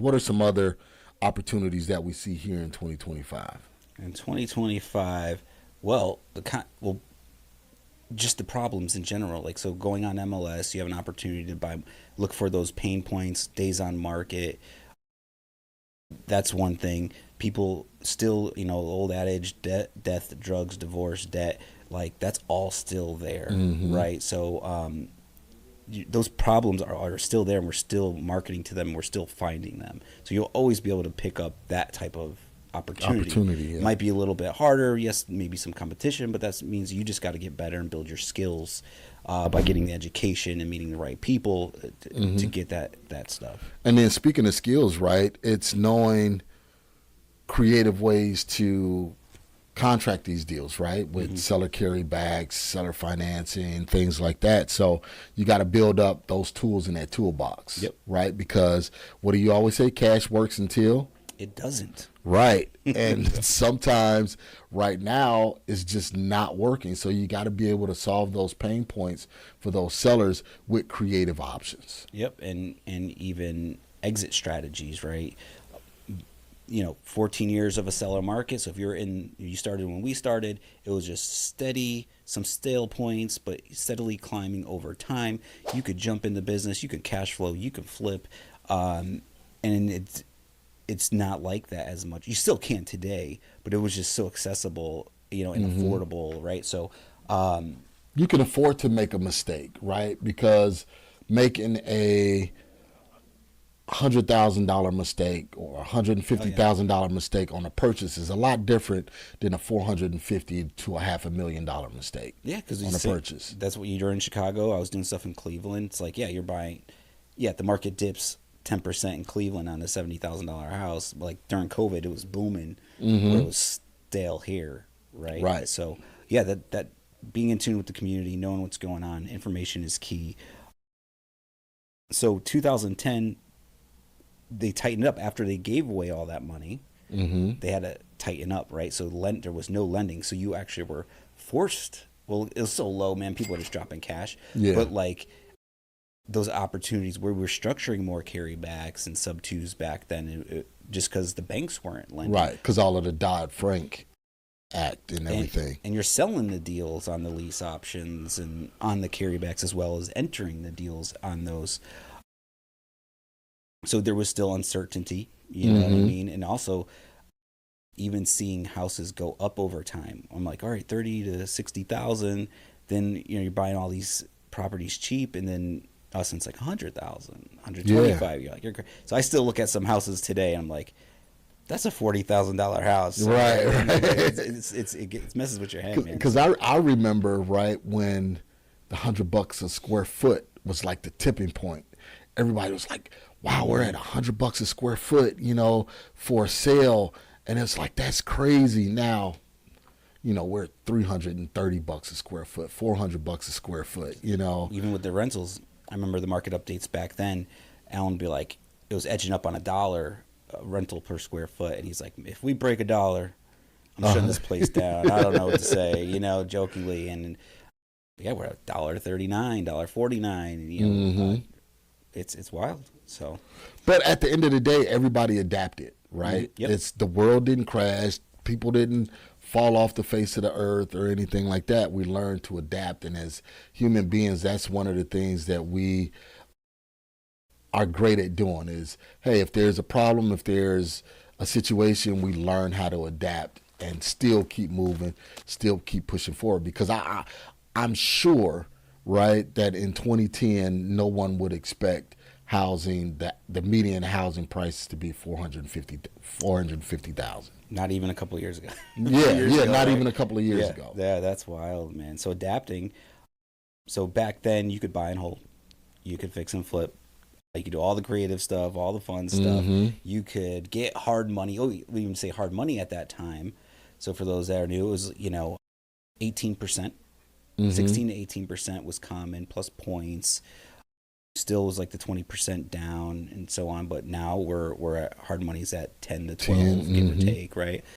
What are some other opportunities that we see here in 2025? In 2025, well, just the problems in general. Like, so going on MLS, you have an opportunity to look for those pain points, days on market. That's one thing. People still, old adage, death, drugs, divorce, debt, like that's all still there, right? So those problems are still there, and we're still marketing to them, and we're still finding them. So you'll always be able to pick up that type of opportunity. Yeah. Might be a little bit harder, yes, maybe some competition, but that means you just got to get better and build your skills by getting the education and meeting the right people to get that stuff. And then speaking of skills, right, it's knowing creative ways to contract these deals, right, with seller carrybacks, seller financing, things like that. So you got to build up those tools in that toolbox, right? Because what do you always say? Cash works until it doesn't. Right. And sometimes right now it's just not working. So you got to be able to solve those pain points for those sellers with creative options. Yep. And even exit strategies, right? 14 years of a seller market. So if you started when we started, it was just steady, some stale points, but steadily climbing over time. You could jump in the business, you could cash flow, you could flip. And it's not like that as much. You still can today, but it was just so accessible, and affordable, right? So you can afford to make a mistake, right? Because making a $100,000 mistake or $150,000 mistake on a purchase is a lot different than a $450,000 to a $500,000 mistake. Yeah, because on a purchase. That's what you're in Chicago. I was doing stuff in Cleveland. It's like, you're buying. Yeah, the market dips 10% in Cleveland on a $70,000 house. Like during COVID, it was booming. Where it was stale here, right? Right. So that being in tune with the community, knowing what's going on, information is key. So 2010. They tightened up after they gave away all that money. They had to tighten up, right? So there was no lending. So you actually were forced. Well, it was so low, man. People were just dropping cash. Yeah. But like those opportunities where we were structuring more carrybacks and sub-twos back then, just because the banks weren't lending. Right, because all of the Dodd-Frank Act and everything. And you're selling the deals on the lease options and on the carrybacks as well as entering the deals on those. So there was still uncertainty, you know what I mean? And also even seeing houses go up over time. I'm like, all right, 30 to 60,000. Then, you're buying all these properties cheap, and then all of a sudden it's like 100,000, 125. You're like, you're crazy. So I still look at some houses today and I'm like, that's a $40,000 house. Right. It messes with your head, man. Because I remember, right, when the $100 a square foot was like the tipping point. Everybody was like, wow, we're at $100 a square foot, for a sale. And it's like, that's crazy. Now, we're at $330 a square foot, $400 a square foot, Even with the rentals, I remember the market updates back then, Alan would be like, it was edging up on $1 rental per square foot. And he's like, if we break $1, I'm shutting this place down. I don't know what to say, jokingly. And we're at $1.39, $1.49. It's wild. So, but at the end of the day, everybody adapted, right? Yep. It's the world didn't crash, people didn't fall off the face of the earth or anything like that. We learned to adapt, and as human beings, that's one of the things that we are great at doing. Is, hey, if there's a problem, if there's a situation, we learn how to adapt and still keep moving, still keep pushing forward. Because I'm sure, right, that in 2010, no one would expect housing, that the median housing prices to be 450,000. Not even a couple of years ago. Not even a couple of years ago. Yeah, that's wild, man. So adapting. So back then, you could buy and hold, you could fix and flip, you could do all the creative stuff, all the fun stuff. You could get hard money. Oh, we even say hard money at that time. So for those that are new, it was 18%, 16 to 18% was common, plus points. Still was like the 20% down and so on, but now we're at hard money's at 10 to 12, give or take, right?